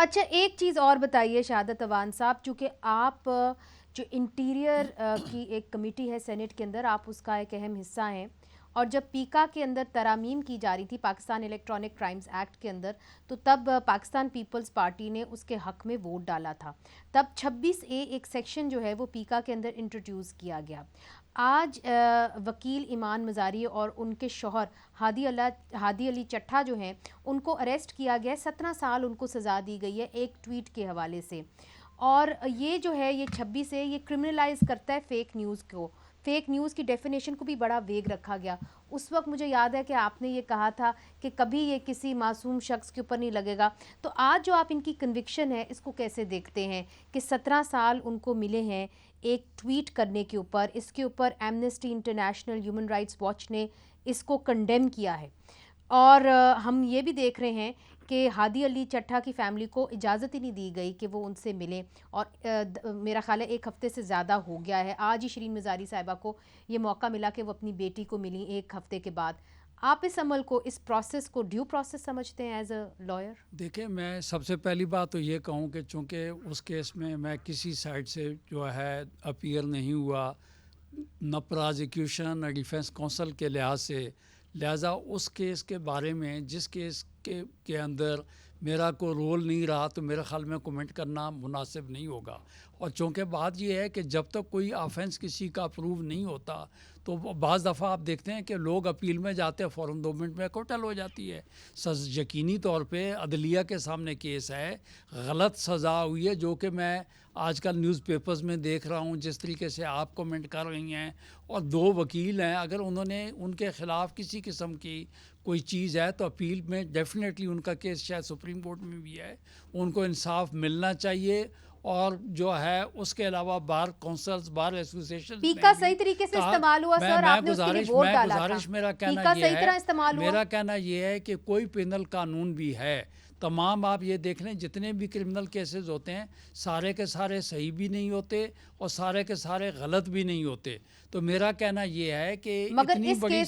अच्छा, एक चीज़ और बताइए शहादत अवान साहब, चूँकि आप जो इंटीरियर की एक कमेटी है सेनेट के अंदर, आप उसका एक अहम हिस्सा हैं। और जब पीका के अंदर तरामीम की जा रही थी पाकिस्तान इलेक्ट्रॉनिक क्राइम्स एक्ट के अंदर, तो तब पाकिस्तान पीपल्स पार्टी ने उसके हक में वोट डाला था। तब 26A एक सेक्शन जो है वो पीका के अंदर इंट्रोड्यूस किया गया। आज वकील ईमान मज़ारी और उनके शौहर हादी अली चट्ठा जो हैं, उनको अरेस्ट किया गया है। 17 साल उनको सज़ा दी गई है एक ट्वीट के हवाले से। और ये जो है ये 26 ये क्रिमिनलाइज करता है फेक न्यूज़ को। फेक न्यूज़ की डेफिनेशन को भी बड़ा वेग रखा गया। उस वक्त मुझे याद है कि आपने ये कहा था कि कभी ये किसी मासूम शख्स के ऊपर नहीं लगेगा। तो आज जो आप इनकी कन्विक्शन है, इसको कैसे देखते हैं कि 17 साल उनको मिले हैं एक ट्वीट करने के ऊपर? इसके ऊपर amnesty international, human rights watch ने इसको कंडेम किया है। और हम ये भी देख रहे हैं कि हादी अली चट्ठा की फ़ैमिली को इजाज़त ही नहीं दी गई कि वो उनसे मिलें। और मेरा ख़्याल है 1 हफ़्ते से ज़्यादा हो गया है। आज ही शिरीन मज़ारी साहिबा को ये मौका मिला कि वो अपनी बेटी को मिली 1 हफ़्ते के बाद। आप इस अमल को, इस प्रोसेस को ड्यू प्रोसेस समझते हैं एज अ लॉयर? देखिए, मैं सबसे पहली बात तो ये कहूँ कि चूँकि उस केस में मैं किसी साइड से जो है अपीयर नहीं हुआ, न प्रोसिक्यूशन न डिफेंस काउंसिल के लिहाज से, लिहाजा उस केस के बारे में, जिस केस के अंदर मेरा कोई रोल नहीं रहा, तो मेरे ख़्याल में कमेंट करना मुनासिब नहीं होगा। और चूँकि बात यह है कि जब तक कोई ऑफेंस किसी का अप्रूव नहीं होता, तो बाज़ दफ़ा आप देखते हैं कि लोग अपील में जाते हैं, फ़ौरन 2 मिनट में कोर्टल हो जाती है। यकीनी तौर पे अदलिया के सामने केस है, गलत सज़ा हुई है, जो कि मैं आजकल न्यूज़पेपर्स में देख रहा हूँ, जिस तरीके से आप कमेंट कर रही हैं। और 2 वकील हैं, अगर उन्होंने उनके ख़िलाफ़ किसी किस्म की कोई चीज़ है तो अपील में डेफिनेटली उनका केस शायद सुप्रीम कोर्ट में भी है, उनको इंसाफ मिलना चाहिए। और जो है उसके अलावा बार काउंसिल्स, बार एसोसिएशन पीका सही तरीके से इस्तेमाल हुआ सर, आपने उसके लिए वोट डाला था। मेरा कहना पीका ये सही तरह इस्तेमाल हुआ। मेरा कहना ये है कि कोई पेनल कानून भी है, तमाम आप ये देख लें, जितने भी क्रिमिनल केसेस होते हैं सारे के सारे सही भी नहीं होते और सारे के सारे गलत भी नहीं होते। तो मेरा कहना ये है कि इतनी बड़ी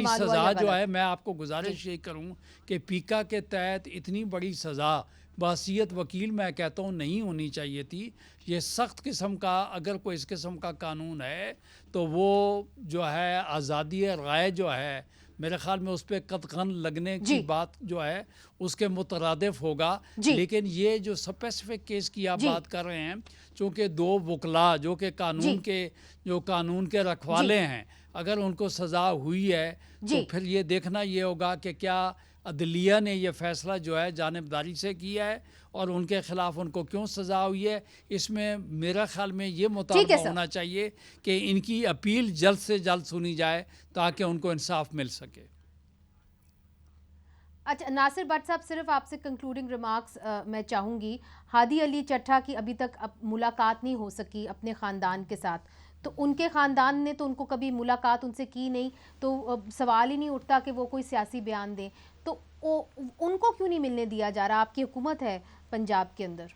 सज़ा जो है, मैं आपको गुजारिश ये करूं कि पीका के तहत इतनी बड़ी सज़ा बासियत वकील मैं कहता हूँ नहीं होनी चाहिए थी। ये सख्त किस्म का, अगर कोई इस किस्म का कानून है तो वो जो है आज़ादी राय जो है, मेरे ख्याल में उस पर कतगन लगने की बात जो है उसके मुतरादिफ होगा। लेकिन ये जो स्पेसिफिक केस की आप बात कर रहे हैं, चूँकि 2 वकला जो कि कानून के रखवाले हैं, अगर उनको सज़ा हुई है तो फिर ये देखना ये होगा कि क्या अदलिया ने ये फ़ैसला जो है जानिबदारी से किया है और उनके ख़िलाफ़ उनको क्यों सज़ा हुई है। इसमें मेरा ख़्याल में ये मुतालबा होना चाहिए कि इनकी अपील जल्द से जल्द सुनी जाए ताकि उनको इंसाफ मिल सके। अच्छा नासिर भट्ट साहब, सिर्फ आपसे कंक्लूडिंग रिमार्क्स मैं चाहूँगी। हादी अली चट्ठा की अभी तक मुलाकात नहीं हो सकी अपने ख़ानदान के साथ, तो उनके ख़ानदान ने तो उनको कभी मुलाकात उनसे की नहीं, तो सवाल ही नहीं उठता कि वो कोई सियासी बयान दें। तो उनको क्यों नहीं मिलने दिया जा रहा? आपकी हुकूमत है पंजाब के अंदर।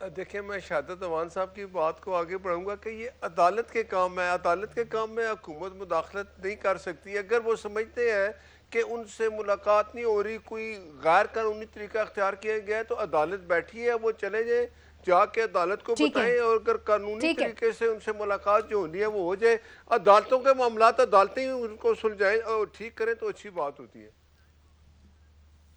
देखिए, मैं शहादत अवान साहब की बात को आगे बढ़ाऊंगा कि ये अदालत के काम है। अदालत के काम में हुकूमत मुदाखलत नहीं कर सकती। अगर वो समझते हैं कि उनसे मुलाकात नहीं हो रही, कोई गैर कानूनी तरीका अख्तियार किया गया है, तो अदालत बैठी है, वो चले जाए, जाके अदालत को बताएं और अगर कानूनी तरीके से उनसे मुलाकात जो होनी है वो हो जाए। अदालतों के मामला अदालतें ही उनको सुलझाएं और ठीक करें तो अच्छी बात होती है।